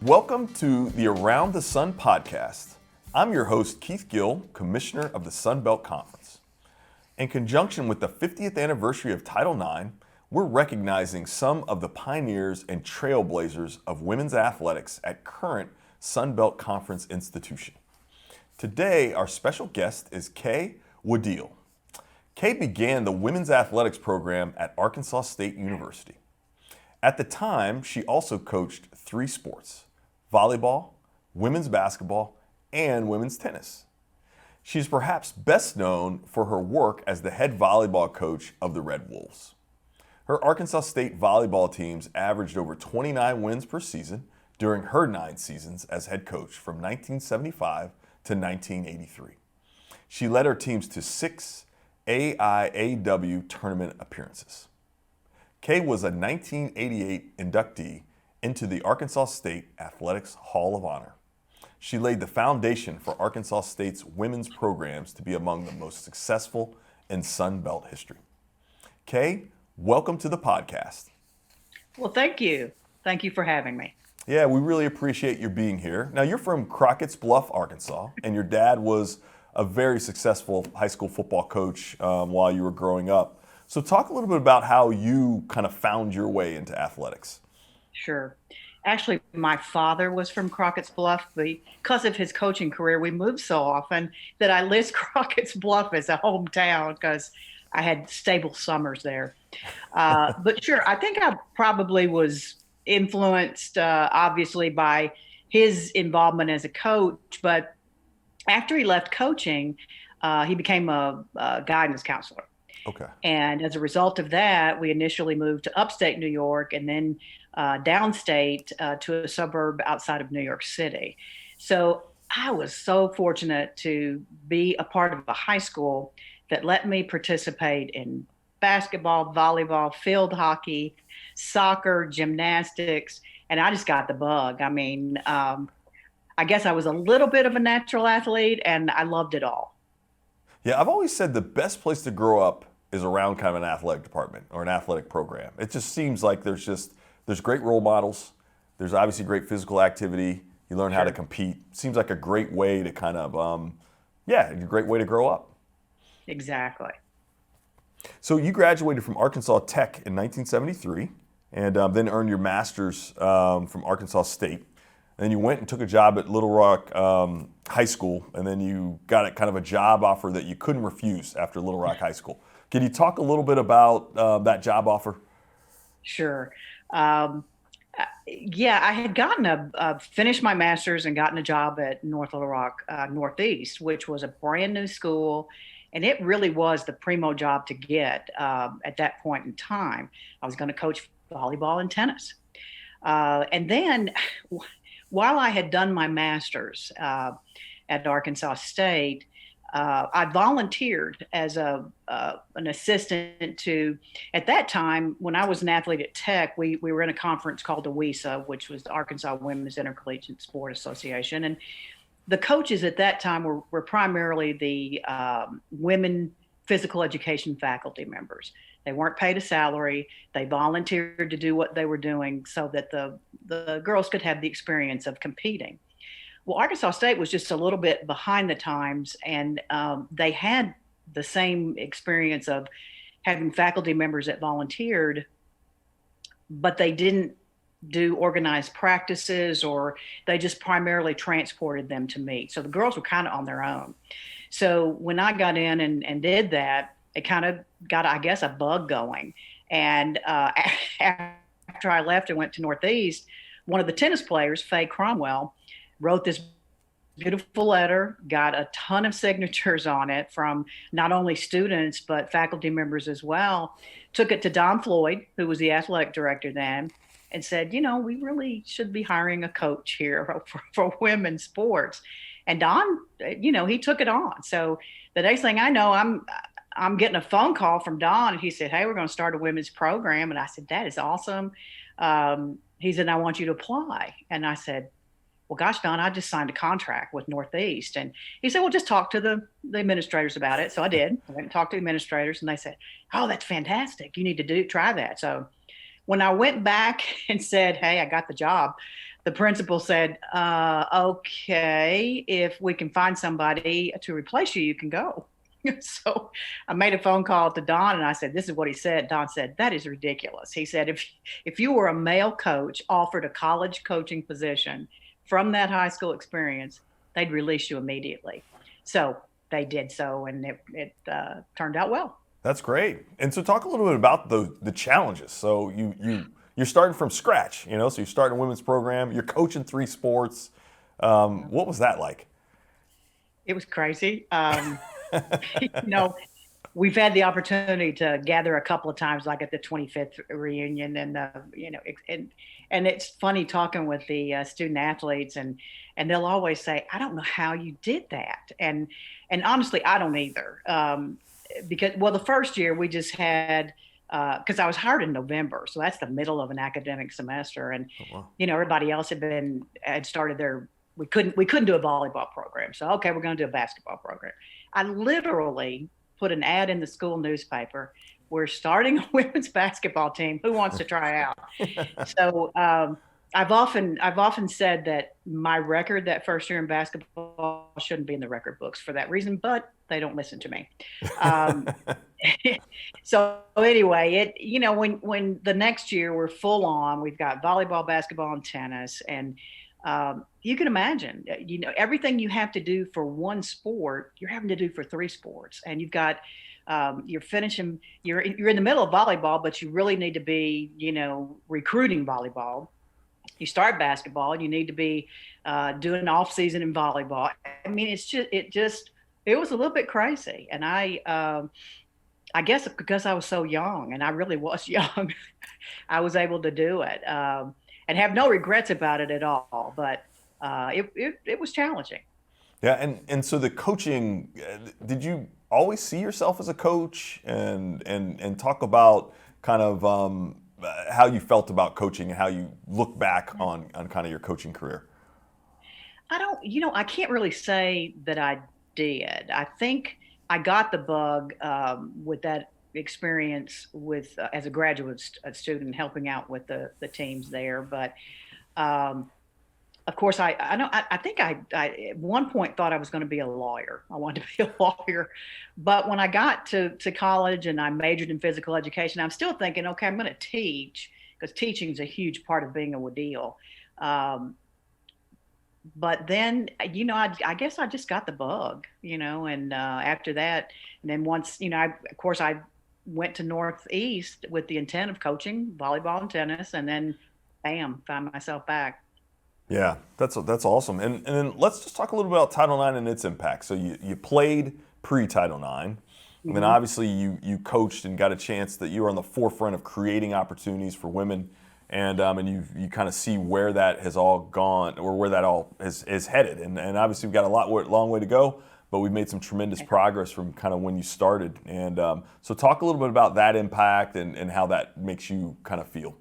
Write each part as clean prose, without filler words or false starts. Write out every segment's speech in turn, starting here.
Welcome to the Around the Sun podcast. I'm your host, Keith Gill, Commissioner of the Sun Belt Conference. In conjunction with the 50th anniversary of Title IX, we're recognizing some of the pioneers and trailblazers of women's athletics at current Sun Belt Conference institutions. Today, our special guest is Kay Woodiel. Kay began the women's athletics program at Arkansas State University. At the time, she also coached 3 sports: volleyball, women's basketball, and women's tennis. She's perhaps best known for her work as the head volleyball coach of the Red Wolves. Her Arkansas State volleyball teams averaged over 29 wins per season during her 9 seasons as head coach from 1975 to 1983. She led her teams to 6 AIAW tournament appearances. Kay was a 1988 inductee into the Arkansas State Athletics Hall of Honor. She laid the foundation for Arkansas State's women's programs to be among the most successful in Sun Belt history. Kay, welcome to the podcast. Well, thank you. Thank you for having me. Yeah, we really appreciate your being here. Now, you're from Crockett's Bluff, Arkansas, and your dad was a very successful high school football coach while you were growing up. So talk a little bit about how you kind of found your way into athletics. Sure. Actually, my father was from Crockett's Bluff. Because of his coaching career, we moved so often that I list Crockett's Bluff as a hometown because I had stable summers there. But sure, I think I probably was influenced, obviously, by his involvement as a coach. But after he left coaching, he became a guidance counselor. Okay. And as a result of that, we initially moved to upstate New York and then downstate to a suburb outside of New York City. So I was so fortunate to be a part of a high school that let me participate in basketball, volleyball, field hockey, soccer, gymnastics, and I just got the bug. I mean, I guess I was a little bit of a natural athlete and I loved it all. Yeah, I've always said the best place to grow up is around kind of an athletic department or an athletic program. It just seems like there's great role models. There's obviously great physical activity. You learn how to compete. Seems like a great way to kind of, a great way to grow up. Exactly. So you graduated from Arkansas Tech in 1973 and then earned your master's from Arkansas State. And then you went and took a job at Little Rock High School, and then you got kind of a job offer that you couldn't refuse after Little Rock High School. Can you talk a little bit about that job offer? Sure. Yeah, I had finished my master's and gotten a job at North Little Rock Northeast, which was a brand new school. And it really was the primo job to get at that point in time. I was going to coach volleyball and tennis. And then while I had done my master's at Arkansas State, I volunteered as an assistant to, at that time, when I was an athlete at Tech, we were in a conference called AWISA, which was the Arkansas Women's Intercollegiate Sport Association. And the coaches at that time were primarily the women physical education faculty members. They weren't paid a salary. They volunteered to do what they were doing so that the girls could have the experience of competing. Well, Arkansas State was just a little bit behind the times, and they had the same experience of having faculty members that volunteered, but they didn't do organized practices, or they just primarily transported them to meet. So the girls were kind of on their own. So when I got in and did that, it kind of got, I guess, a bug going. And after I left and went to Northeast, one of the tennis players, Faye Cromwell, wrote this beautiful letter, got a ton of signatures on it from not only students, but faculty members as well, took it to Don Floyd, who was the athletic director then, and said, we really should be hiring a coach here for women's sports. And Don, he took it on. So the next thing I know, I'm getting a phone call from Don, and he said, "Hey, we're going to start a women's program." And I said, "That is awesome." He said, "I want you to apply." And I said, "Well, gosh, Don, I just signed a contract with Northeast." And he said, "Well, just talk to the administrators about it." So I did. I went and talked to the administrators, and they said, "Oh, that's fantastic. You need to try that." So when I went back and said, "Hey, I got the job," the principal said, okay, if we can find somebody to replace you, you can go. So I made a phone call to Don and I said, this is what he said. Don said, that is ridiculous. He said, if you were a male coach offered a college coaching position from that high school experience, they'd release you immediately. So they did so, and it turned out well. That's great. And so talk a little bit about the challenges. So you're starting from scratch, so you're starting a women's program, you're coaching 3 sports. What was that like? It was crazy. You know, we've had the opportunity to gather a couple of times, like at the 25th reunion, and and it's funny talking with the student athletes, and they'll always say, "I don't know how you did that," and honestly, I don't either. Because the first year we just had. Because I was hired in November, so that's the middle of an academic semester, and Oh, wow. everybody else had started their. We couldn't do a volleyball program, so okay, we're going to do a basketball program. I literally put an ad in the school newspaper. We're starting a women's basketball team. Who wants to try out? So I've often said that my record that first year in basketball shouldn't be in the record books for that reason, but they don't listen to me. Um, so anyway, when the next year we're full on, we've got volleyball, basketball, and tennis, and you can imagine, everything you have to do for one sport, you're having to do for 3 sports, and you've got you're in the middle of volleyball, but you really need to be, recruiting volleyball. You start basketball, and you need to be doing off season in volleyball. I mean, it was a little bit crazy, and I guess because I was so young, and I really was young, I was able to do it, and have no regrets about it at all. But it was challenging. Yeah, and so the coaching, did you always see yourself as a coach, and talk about kind of how you felt about coaching and how you look back on kind of your coaching career? I don't, I can't really say that I did. I think I got the bug with that experience with as a graduate student helping out with the teams there. But of course, I think I at one point thought I was going to be a lawyer. I wanted to be a lawyer, but when I got to college and I majored in physical education, I'm still thinking, okay, I'm going to teach, because teaching is a huge part of being a Woodiel. But then, I guess I just got the bug, and after that, and then once, of course, I went to Northeast with the intent of coaching volleyball and tennis, and then, bam, found myself back. Yeah, that's awesome. And then let's just talk a little bit about Title IX and its impact. So you played pre-Title IX, and then Mm-hmm. obviously you coached and got a chance that you were on the forefront of creating opportunities for women, and you kind of see where that has all gone, or where that all is headed. And obviously we've got a long way to go, but we've made some tremendous progress from kind of when you started. And so talk a little bit about that impact and how that makes you kind of feel.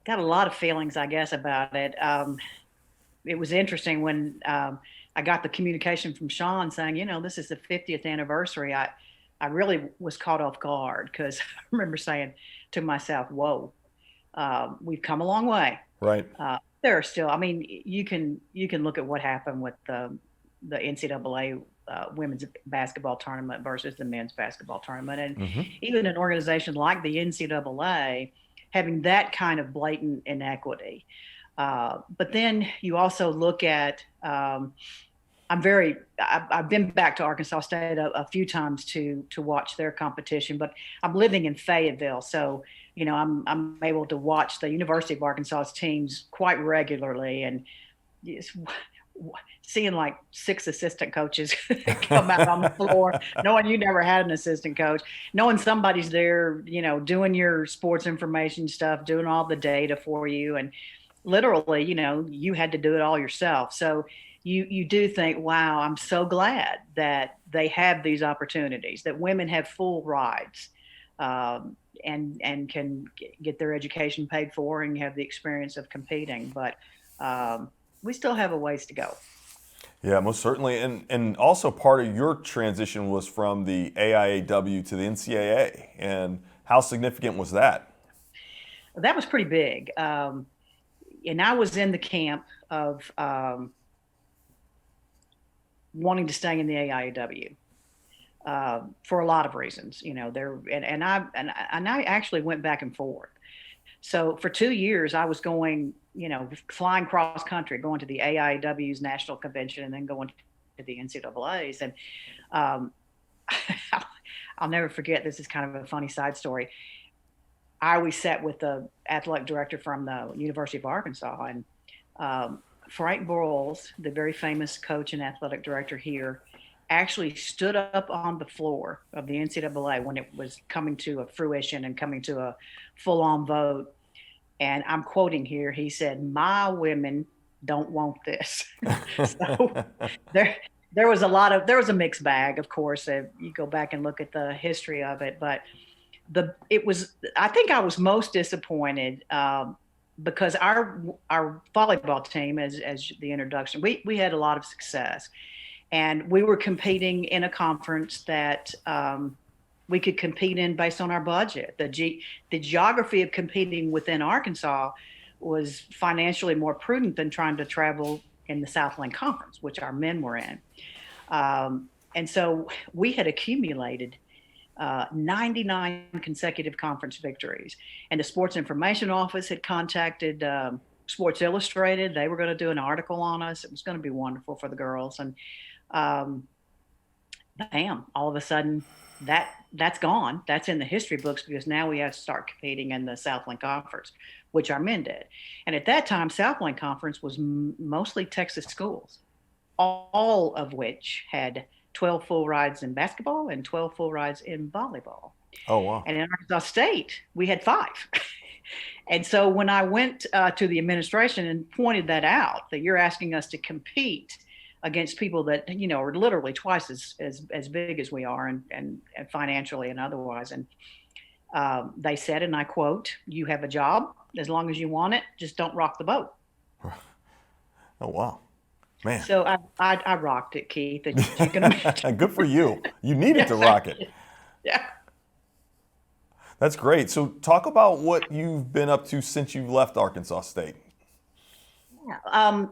Got a lot of feelings, I guess, about it. It was interesting when I got the communication from Sean saying, this is the 50th anniversary. I really was caught off guard, because I remember saying to myself, whoa, we've come a long way. Right. There are still, I mean, you can look at what happened with the NCAA women's basketball tournament versus the men's basketball tournament. And Mm-hmm. even an organization like the NCAA having that kind of blatant inequity. But then you also look at, I've been back to Arkansas State a few times to watch their competition, but I'm living in Fayetteville. So, I'm able to watch the University of Arkansas's teams quite regularly, and seeing like 6 assistant coaches come out on the floor, knowing you never had an assistant coach, knowing somebody's there, doing your sports information stuff, doing all the data for you. And literally, you had to do it all yourself. So you do think, wow, I'm so glad that they have these opportunities, that women have full rights, and can get their education paid for and have the experience of competing. But we still have a ways to go. Yeah, most certainly. And also part of your transition was from the AIAW to the NCAA. And how significant was that? That was pretty big. and I was in the camp of wanting to stay in the AIAW for a lot of reasons. I actually went back and forth. So for 2 years, I was going, flying cross country, going to the AIAW's national convention and then going to the NCAA's. And um, I'll never forget, this is kind of a funny side story. I always sat with the athletic director from the University of Arkansas, and Frank Broyles, the very famous coach and athletic director here, actually stood up on the floor of the NCAA when it was coming to a fruition and coming to a full-on vote. And I'm quoting here, he said, "My women don't want this." So there was a mixed bag, of course. You go back and look at the history of it, but I think I was most disappointed because our volleyball team, as the introduction, we had a lot of success, and we were competing in a conference that we could compete in based on our budget. The geography of competing within Arkansas was financially more prudent than trying to travel in the Southland Conference, which our men were in. And so we had accumulated 99 consecutive conference victories. And the Sports Information Office had contacted Sports Illustrated. They were going to do an article on us. It was going to be wonderful for the girls. And bam, all of a sudden that's gone. That's in the history books because now we have to start competing in the Southland Conference, which our men did. And at that time, Southland Conference was mostly Texas schools, all of which had 12 full rides in basketball and 12 full rides in volleyball. Oh, wow. And in Arkansas State, we had 5. And so when I went to the administration and pointed that out, that you're asking us to compete against people that, are literally twice as big as we are and financially and otherwise. And they said, and I quote, "You have a job as long as you want it, just don't rock the boat." Oh, wow. Man. So I rocked it, Keith. You can imagine. Good for you. You needed to rock it. Yeah. That's great. So talk about what you've been up to since you left Arkansas State. Yeah.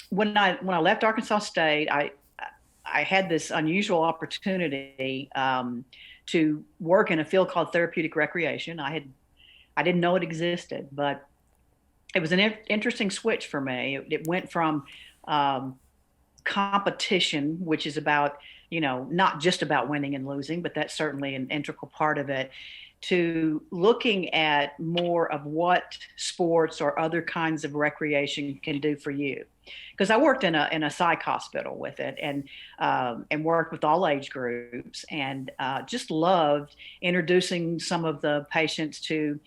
When I left Arkansas State, I had this unusual opportunity to work in a field called Therapeutic Recreation. I didn't know it existed, but it was an interesting switch for me. It went from competition, which is about, not just about winning and losing, but that's certainly an integral part of it, to looking at more of what sports or other kinds of recreation can do for you. Because I worked in a psych hospital with it and worked with all age groups and just loved introducing some of the patients to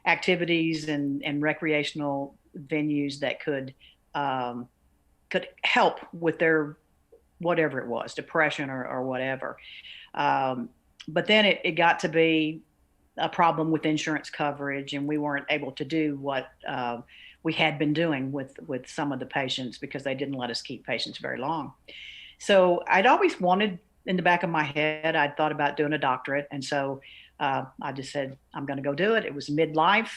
activities and recreational venues that could help with their whatever it was, depression or whatever. But then it got to be a problem with insurance coverage, and we weren't able to do what we had been doing with some of the patients because they didn't let us keep patients very long. So I'd always wanted, in the back of my head, I'd thought about doing a doctorate. And so I just said, I'm going to go do it. It was midlife.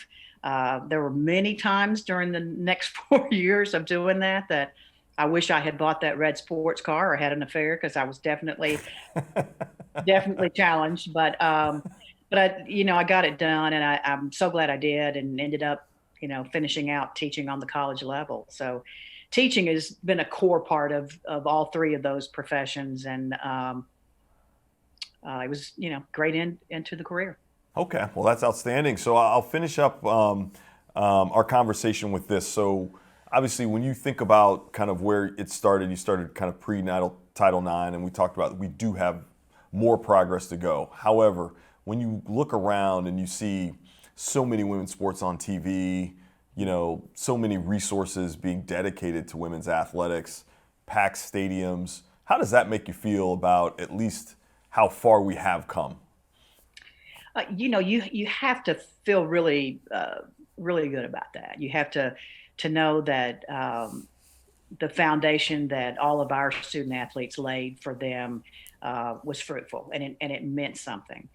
There were many times during the next 4 years of doing that I wish I had bought that red sports car or had an affair, because I was definitely challenged. But I got it done, and I'm so glad I did, and ended up, finishing out teaching on the college level. So teaching has been a core part of all 3 of those professions. And it was, great into the career. Okay, well, that's outstanding. So I'll finish up our conversation with this. So obviously, when you think about kind of where it started, you started kind of pre-Title IX, and we talked about we do have more progress to go. However, when you look around and you see so many women's sports on TV, so many resources being dedicated to women's athletics, packed stadiums, how does that make you feel about at least how far we have come? You have to feel really, really good about that. You have to know that the foundation that all of our student athletes laid for them was fruitful, and it meant something.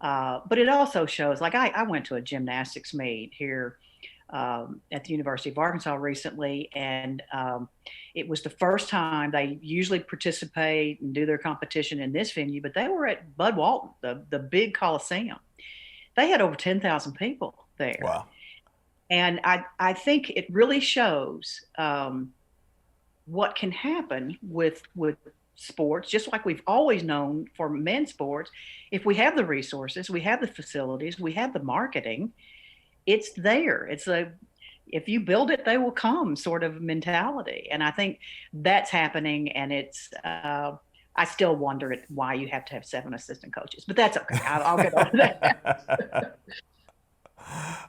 But it also shows, like I went to a gymnastics meet here at the University of Arkansas recently, and it was the first time. They usually participate and do their competition in this venue, but they were at Bud Walton, the big Coliseum. They had over 10,000 people there. Wow. And I think it really shows what can happen with sports, just like we've always known for men's sports. If we have the resources, we have the facilities, we have the marketing, it's there. It's if you build it, they will come sort of mentality. And I think that's happening. And it's, I still wonder why you have to have 7 assistant coaches, but that's okay. I'll get on to that.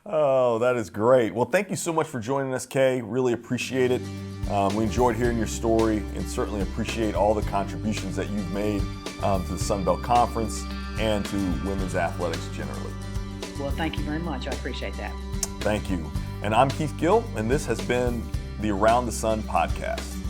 Oh, that is great. Well, thank you so much for joining us, Kay. Really appreciate it. We enjoyed hearing your story and certainly appreciate all the contributions that you've made to the Sun Belt Conference and to women's athletics generally. Well, thank you very much. I appreciate that. Thank you. And I'm Keith Gill, and this has been the Around the Sun podcast.